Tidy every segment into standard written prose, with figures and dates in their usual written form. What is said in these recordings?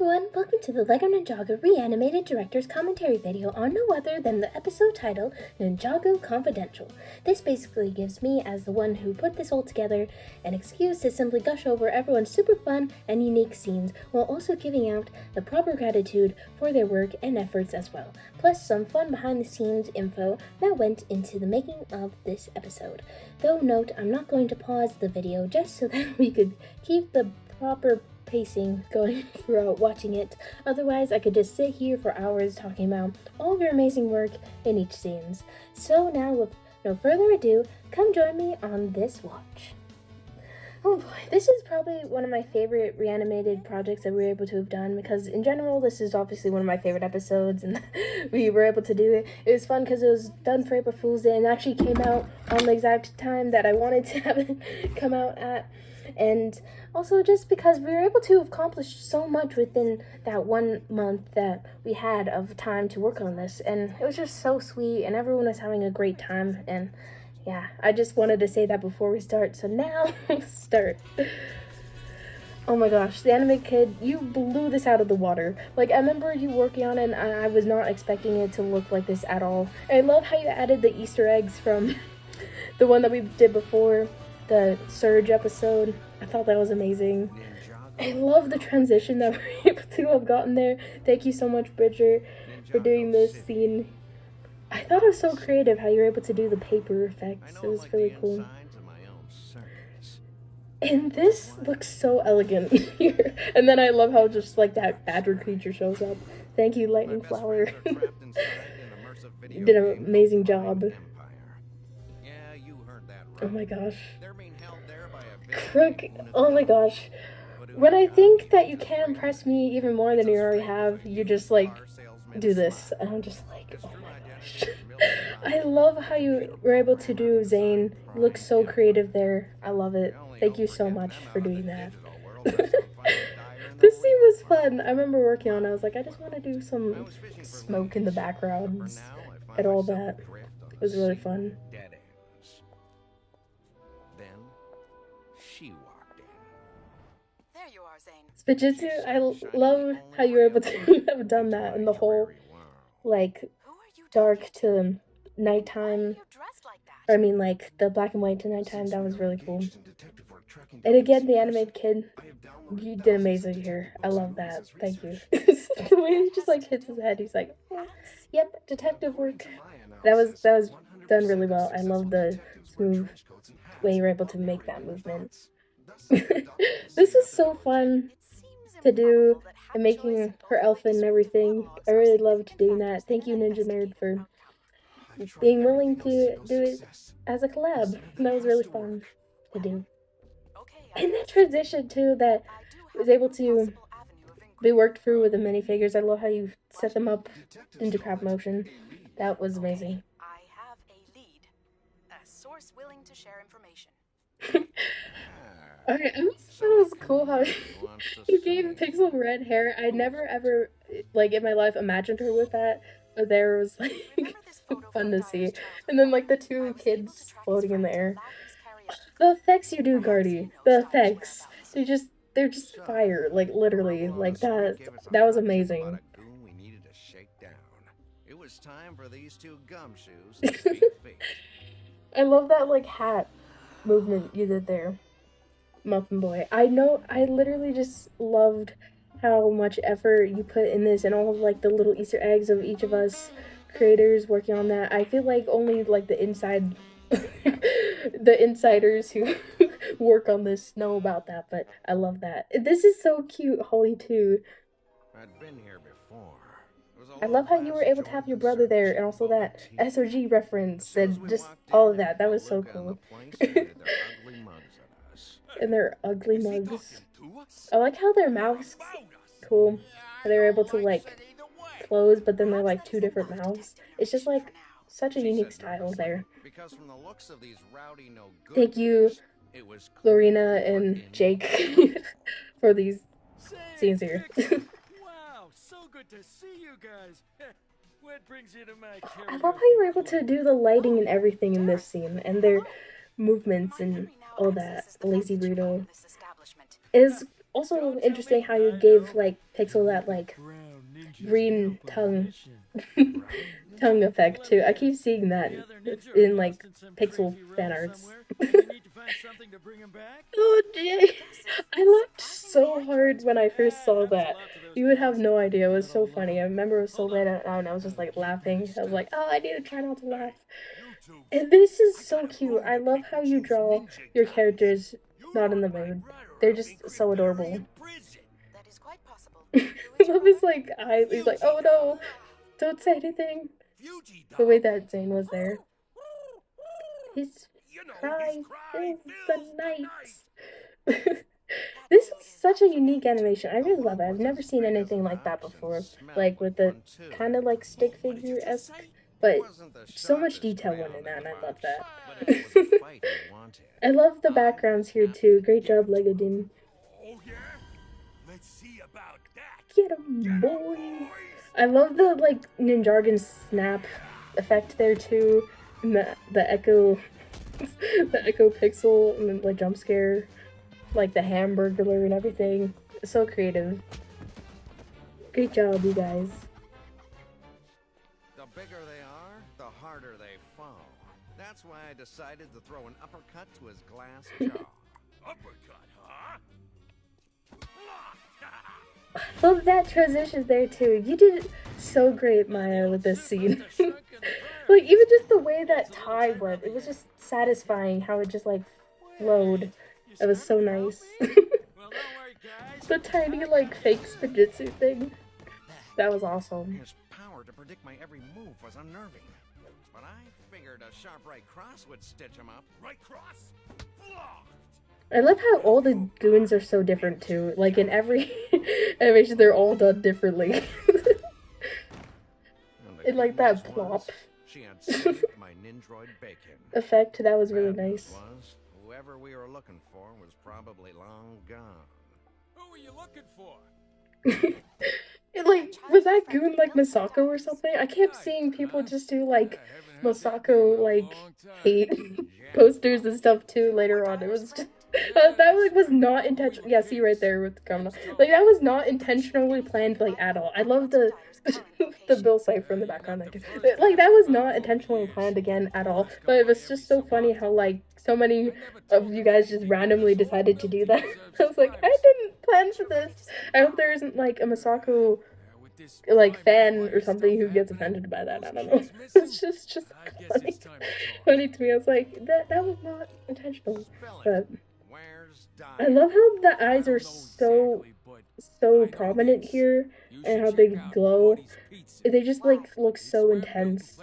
everyone, welcome to the LEGO Ninjago Reanimated Director's Commentary video on no other than the episode titled Ninjago Confidential. This basically gives me, as the one who put this all together, an excuse to simply gush over everyone's super fun and unique scenes, while also giving out the proper gratitude for their work and efforts as well, plus some fun behind the scenes info that went into the making of this episode. Though note, I'm not going to pause the video just so that we could keep the proper pacing going throughout watching it. Otherwise, I could just sit here for hours talking about all of your amazing work in each scenes. So now, with no further ado, come join me on this watch. Oh boy, this is probably one of my favorite reanimated projects that we were able to have done, because in general, this is obviously one of my favorite episodes, and we were able to do it. It was fun because it was done for April Fool's Day and actually came out on the exact time that I wanted to have it come out at. And also just because we were able to accomplish so much within that 1 month that we had of time to work on this, and it was just so sweet, and everyone was having a great time. And yeah, I just wanted to say that before we start, so now let's start. Oh my gosh, TheAnimatedKid, you blew this out of the water. Like, I remember you working on it, and I was not expecting it to look like this at all. And I love how you added the Easter eggs from the one that we did before, the Surge episode. I thought that was amazing. I love the transition that we're able to have gotten there. Thank you so much, Bridger, for doing this scene. I thought it was so creative how you were able to do the paper effects. It was really cool. And this looks so elegant here. And then I love how just like that badger creature shows up. Thank you, Lightning Flower. You did an amazing job. Oh my gosh. Crook, oh my gosh. When I think that you can impress me even more than you already have, you just like do this. And I'm just like, oh my gosh. I love how you were able to do Zane. You look so creative there. I love it. Thank you so much for doing that. This scene was fun. I remember working on it. I was like, I just want to do some smoke in the background and all that. It was really fun. She walked in. There you are, Zane. Spinjitzu, I love how you were able to have done that in the whole, like, dark to nighttime. I mean, like, the black and white to nighttime. That was really cool. And again, TheAnimatedKid, you did amazing here. I love that. Thank you. The way he just, like, hits his head. He's like, oh, yep, detective work. That was done really well. I love the smooth way you were able to make that movement. This was so fun to do, and making her elephant and everything. I really loved doing that. Thank you, Ninjnerd, for being willing to do it as a collab. That was really fun to do. And that transition too, that was able to be worked through with the minifigures. I love how you set them up into crab motion. That was amazing. I have a lead. A source willing to share information. Okay, I just thought it was cool how you gave Pixel red hair. I never ever, like, in my life imagined her with that, but there was, like, fun to see. And then, like, the two kids floating in the air. The effects you do, Gardy. The effects. They're just fire, like, literally. Like, that was amazing. It was time for these two gumshoes to speak feet. I love that, like, hat movement you did there, Muffin Boy. I know, I literally just loved how much effort you put in this, and all of, like, the little Easter eggs of each of us creators working on that. I feel like only, like, the insiders who work on this know about that, but I love that. This is so cute, Holly, too. I'd been here before. I love how you were able to have your brother there, and also that SOG reference, and just all of that. That was so cool. And their ugly mugs. I like how their mouths, cool. How they were able to, like, close, but then they're, like, two different mouths. It's just, like, such a unique style there. Thank you, Lorena and Jake, for these scenes here. Wow, so good to see you guys. What brings you to my I love how you were able to do the lighting and everything in this scene, and their movements and all that. Lazy Burrito is Also interesting how you gave like Pixel that like green tongue tongue effect too. I keep seeing that in like Pixel fan arts. Oh Jay, I laughed so hard when I first saw that. You would have no idea. It was so funny. I remember it was so late out and I was just like laughing. I was like, oh, I need to try not to laugh. And this is so cute. I love how you draw your characters not in the mood. They're just so adorable. That is quite possible. I love his like eyes. He's like, oh no, don't say anything. The way that Zane was there. His cry fills the night. This was such a unique animation. I really love it. I've never seen anything like that before. Like with the kind of like stick figure-esque, but so much detail went in that, and I love that. I love the backgrounds here too. Great job, Legodin. Get 'em, boys! I love the like Ninjago snap effect there too, and the echo, the echo pixel, and the like jump scare, like the hamburger and everything. So creative. Great job, you guys. The bigger they are, the harder they fall. That's why I decided to throw an uppercut to his glass jaw. Uppercut, huh? Love that transition there too. You did so great, Maya, with this scene. Like even just the way that tie went, it was just satisfying how it just like flowed. It was so nice. The tiny like fake Spinjitzu thing. That was awesome. His power to predict my every move was unnerving. But I figured a sharp right cross would stitch him up. Right cross? I love how all the goons are so different too. Like in every animation, they're all done differently. And like that plop She had saved my Ninjroid bacon. effect, that was really nice. Whoever we were looking for was probably long gone. Who are you looking for? Like, was that goon like Masako or something? I kept seeing people just do like Masako like hate posters and stuff too later on. It was just that like was not intentional. Yeah, see right there with Garmadon. Like that was not intentionally planned like at all. I love the the Bill cipher in the background there too. Like that was not intentionally planned again at all. But it was just so funny how like so many of you guys just randomly decided to do that. I was like, I didn't plan for this. I hope there isn't like a Masako like fan or something who gets offended by that. I don't know. It's just funny to me. I was like, that was not intentional. But I love how the eyes are so prominent here and how they glow. They just like look so intense.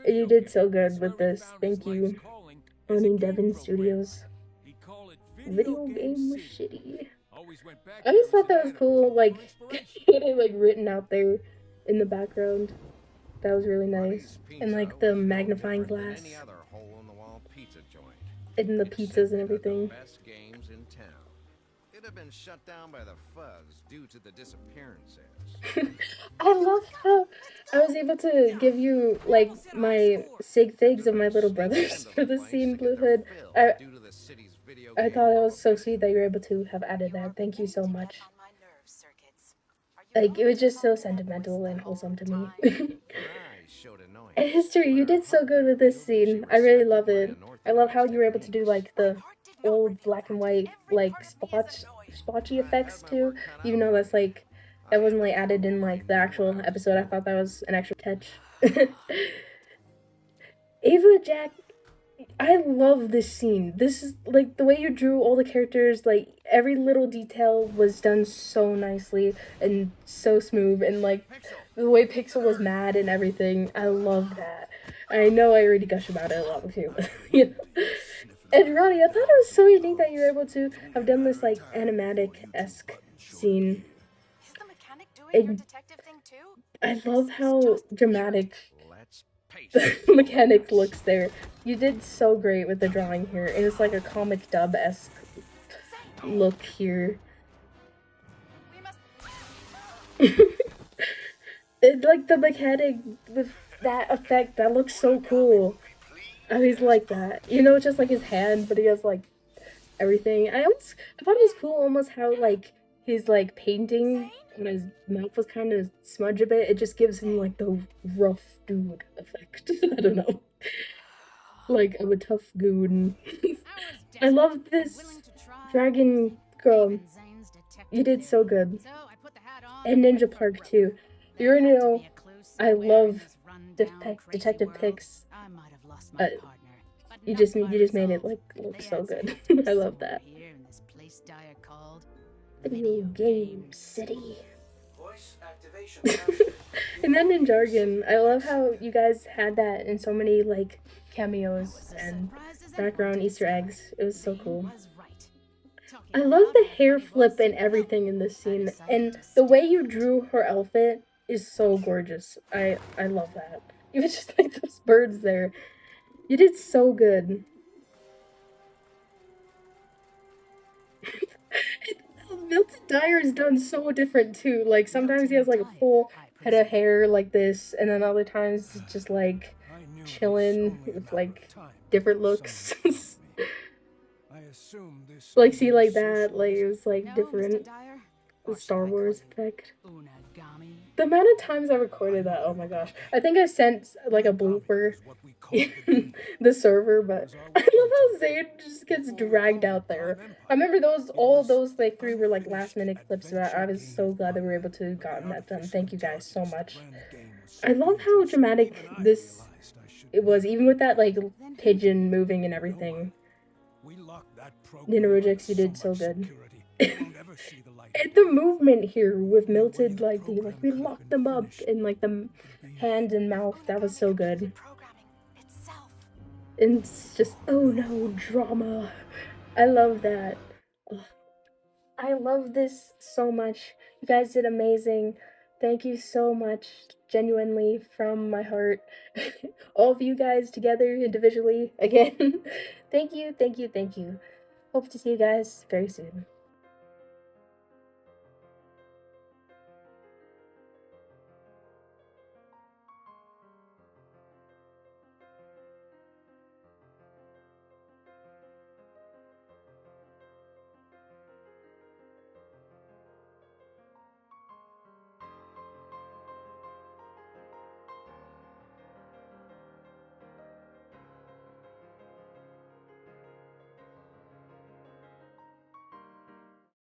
And you did so good with this. Thank you, Reanimated Studios. Video game was shitty. I just thought that was cool, like, getting, like, written out there in the background. That was really nice. And, like, the magnifying glass. And the pizzas and everything. It had been shut down by the fuzz due to the disappearances. I love how I was able to give you, like, my sig figs of my little brothers for the scene, Blue Hood. I thought it was so sweet that you were able to have added that. Thank you so much. Like, it was just so sentimental and wholesome to me. And history, you did so good with this scene. I really love it. I love how you were able to do, like, the old black and white, like, splotchy effects, too. Even though that's, like, that wasn't, like, added in, like, the actual episode. I thought that was an extra touch. Ava Jack, I love this scene. This is, like, the way you drew all the characters, like, every little detail was done so nicely and so smooth, and, like, the way Pixel was mad and everything. I love that. I know I already gush about it a lot with you, but, you know. And Ronnie, I thought it was so unique that you were able to have done this, like, animatic-esque scene. Is the mechanic doing your And detective thing too? I love how dramatic the mechanic looks there. You did so great with the drawing here, and it's like a comic dub-esque look here. We must. It, like the mechanic with that effect, that looks so cool. I always like that. You know, just like his hand, but he has like everything. I thought it was cool almost how like he's like painting and his mouth was kind of smudged a bit, it just gives him like the rough dude effect. I don't know. Like, I'm a tough goon. I love this dragon girl. You did so good. And Ninja Park too. You already know I love Detective Pix. You just made it like look so good. I love that. Video game city. And then in jargon, I love how you guys had that in so many like cameos and background Easter eggs. It was so cool. I love the hair flip and everything in this scene, and the way you drew her outfit is so gorgeous. I love that. Even just like those birds there. You did so good. Milton Dyer is done so different too. Like sometimes he has like a full head of hair like this, and then other times it's just like chilling with like different looks. Like see like that, like it was like different. The Star Wars effect. The amount of times I recorded that, oh my gosh. I think I sent like a blooper in the server, but I love how Zane just gets dragged out there. I remember all those like 3 were like last minute clips that I was so glad that we were able to have gotten that done. Thank you guys so much. I love how dramatic it was, even with that like pigeon moving and everything. Ninjago, you did so good. And the movement here with Milton, like being like, we locked them up, and like the hand and mouth, that was so good. And it's just, oh no, drama. I love that. Ugh. I love this so much. You guys did amazing. Thank you so much, genuinely, from my heart. All of you guys together, individually, again. Thank you, thank you, thank you. Hope to see you guys very soon.